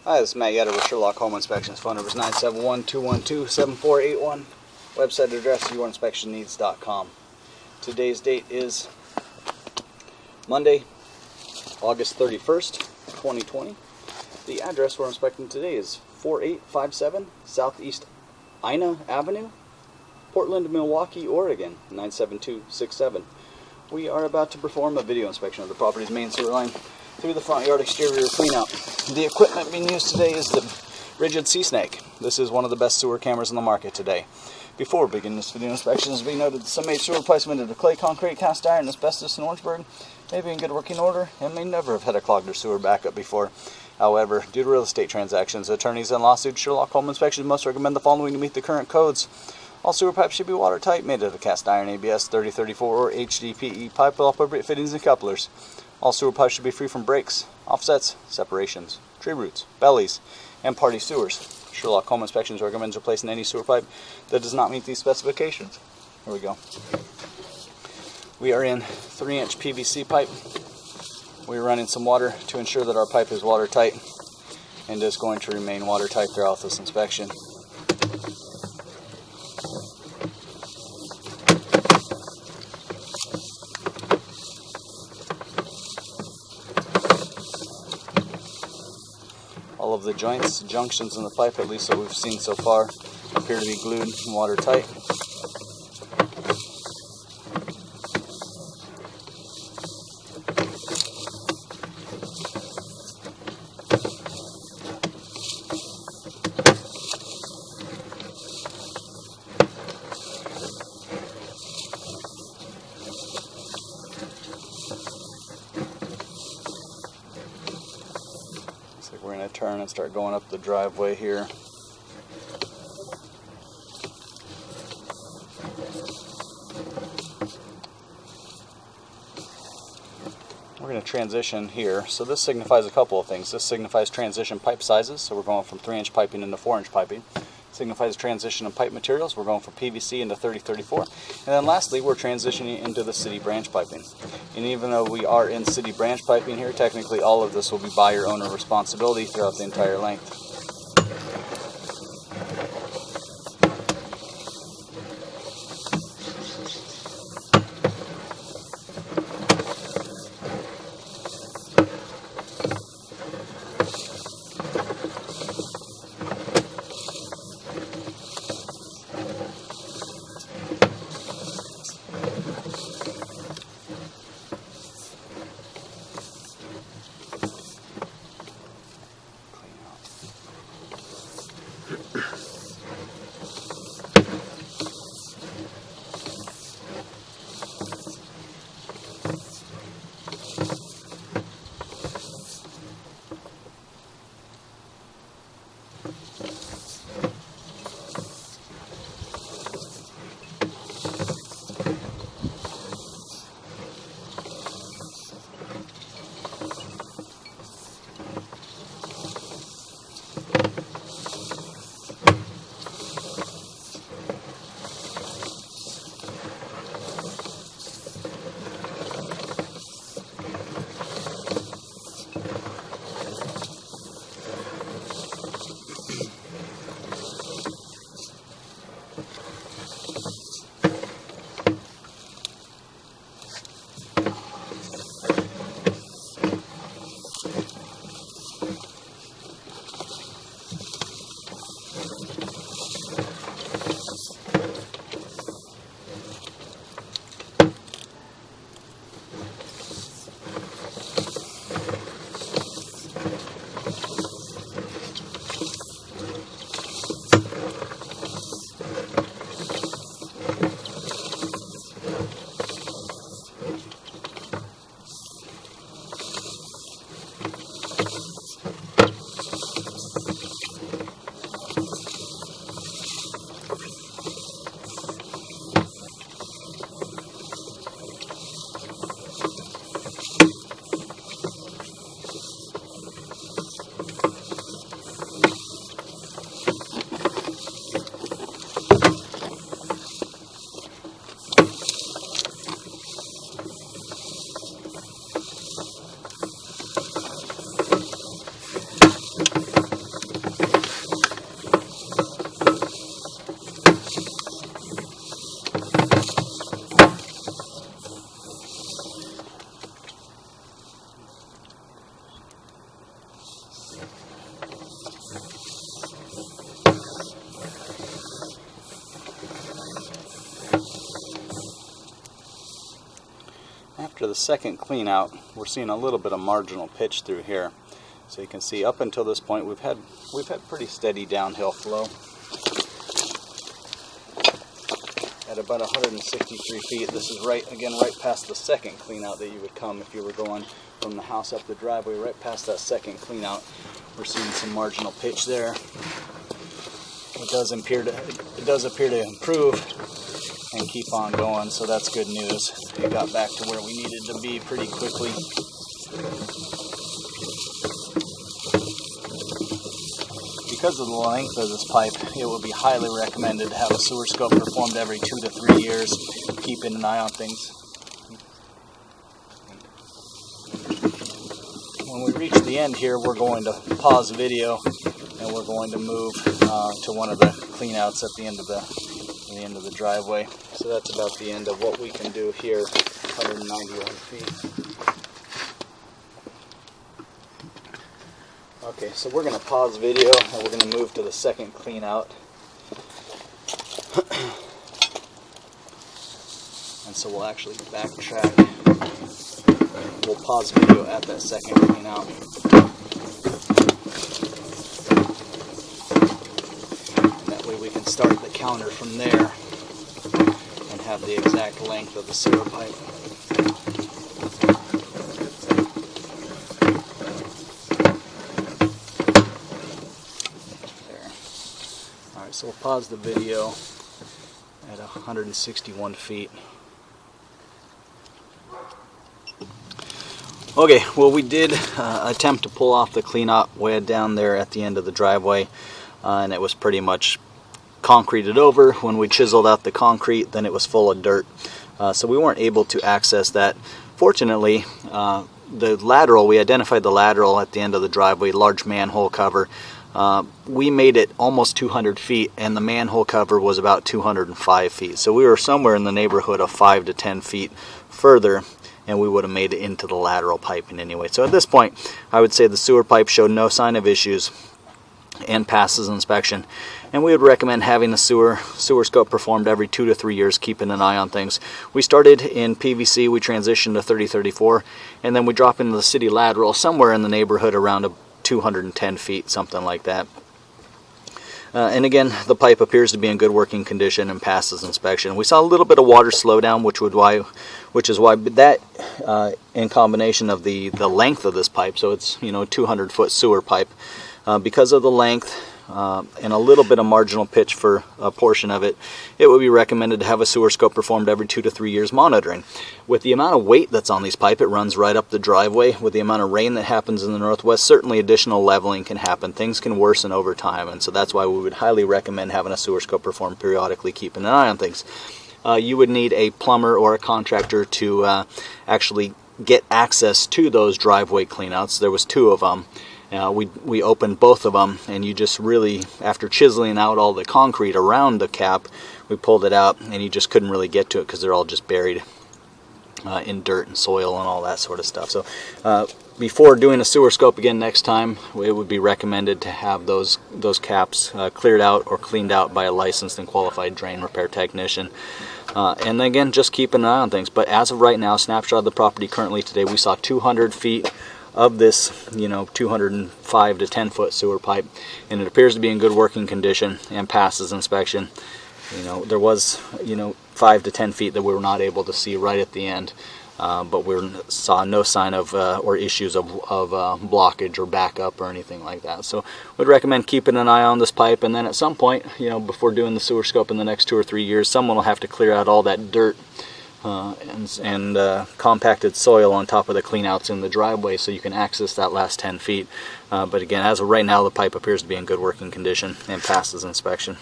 Hi, this is Matt Yetter with Sherlock Home Inspections. Phone number is 971-212-7481. Website address yourinspectionneeds.com. Today's date is Monday, August 31st, 2020. The address we're inspecting today is 4857 Southeast Ina Avenue, Portland, Milwaukee, Oregon, 97267. We are about to perform a video inspection of the property's main sewer line through the front yard exterior cleanout. The equipment being used today is the Rigid Sea Snake. This is one of the best sewer cameras on the market today. Before beginning this video inspection, it has been noted that some made sewer placement into clay, concrete, cast iron, asbestos, and Orangeburg may be in good working order and may never have had a clogged or sewer backup before. However, due to real estate transactions, attorneys, and lawsuits, Sherlock Home Inspections must recommend the following to meet the current codes. All sewer pipes should be watertight, made out of cast iron, ABS 3034 or HDPE pipe with appropriate fittings and couplers. All sewer pipes should be free from breaks, offsets, separations, tree roots, bellies, and party sewers. Sherlock Home Inspections recommends replacing any sewer pipe that does not meet these specifications. Here we go. We are in 3-inch PVC pipe. We're running some water to ensure that our pipe is watertight and is going to remain watertight throughout this inspection. All of the joints, junctions in the pipe, at least that we've seen so far, appear to be glued and watertight. We're going to turn and start going up the driveway here. We're going to transition here. So this signifies a couple of things. This signifies transition pipe sizes. So we're going from 3-inch piping into 4-inch piping. Signifies transition in pipe materials. We're going from PVC into 3034. And then lastly, we're transitioning into the city branch piping. And even though we are in city branch piping here, technically all of this will be buyer owner responsibility throughout the entire length. after the second clean out, we're seeing a little bit of marginal pitch through here. So you can see up until this point we've had pretty steady downhill flow. At about 163 feet, this is right past the second clean out that you would come if you were going from the house up the driveway, right past that second clean out. We're seeing some marginal pitch there. It does appear to improve and keep on going, so that's good news. It got back to where we needed to be pretty quickly. Because of the length of this pipe, it would be highly recommended to have a sewer scope performed every 2 to 3 years, keeping an eye on things. When we reach the end here, we're going to pause the video and we're going to move to one of the cleanouts at the end of the driveway. So that's about the end of what we can do here, 191 feet. Okay, so we're going to pause video and we're going to move to the second clean out. And so we'll actually backtrack. We'll pause video at that second clean out. And that way we can start the counter from there and have the exact length of the sewer pipe. So we'll pause the video at 161 feet. Okay, well we did attempt to pull off the cleanout way down there at the end of the driveway, and it was pretty much concreted over. When we chiseled out the concrete, then it was full of dirt, so we weren't able to access that. Fortunately, the lateral, we identified the lateral at the end of the driveway, large manhole cover. We made it almost 200 feet and the manhole cover was about 205 feet. So we were somewhere in the neighborhood of 5 to 10 feet further and we would have made it into the lateral piping anyway. So at this point, I would say the sewer pipe showed no sign of issues and passes inspection. And we would recommend having the sewer scope performed every 2 to 3 years, keeping an eye on things. We started in PVC, we transitioned to 3034, and then we drop into the city lateral somewhere in the neighborhood around 210 feet, something like that. And again, the pipe appears to be in good working condition and passes inspection. We saw a little bit of water slowdown, which is why that, in combination of the length of this pipe, so it's 200-foot sewer pipe, because of the length and a little bit of marginal pitch for a portion of it, it would be recommended to have a sewer scope performed every 2 to 3 years monitoring. With the amount of weight that's on these pipe, it runs right up the driveway. With the amount of rain that happens in the northwest, certainly additional leveling can happen. Things can worsen over time, and so that's why we would highly recommend having a sewer scope performed periodically, keeping an eye on things. You would need a plumber or a contractor to actually get access to those driveway cleanouts. There was 2 of them. We opened both of them, and you just really, after chiseling out all the concrete around the cap, we pulled it out and you just couldn't really get to it because they're all just buried in dirt and soil and all that sort of stuff. So before doing a sewer scope again next time, it would be recommended to have those caps cleared out or cleaned out by a licensed and qualified drain repair technician. And again, just keep an eye on things. But as of right now, snapshot of the property currently today, we saw 200 feet of this 205 to 10 foot sewer pipe, and it appears to be in good working condition and passes inspection. There was 5 to 10 feet that we were not able to see right at the end, but we saw no sign of or issues of blockage or backup or anything like that. So we'd recommend keeping an eye on this pipe, and then at some point, before doing the sewer scope in the next 2 or 3 years, someone will have to clear out all that dirt and compacted soil on top of the cleanouts in the driveway so you can access that last 10 feet. But again, as of right now, the pipe appears to be in good working condition and passes inspection.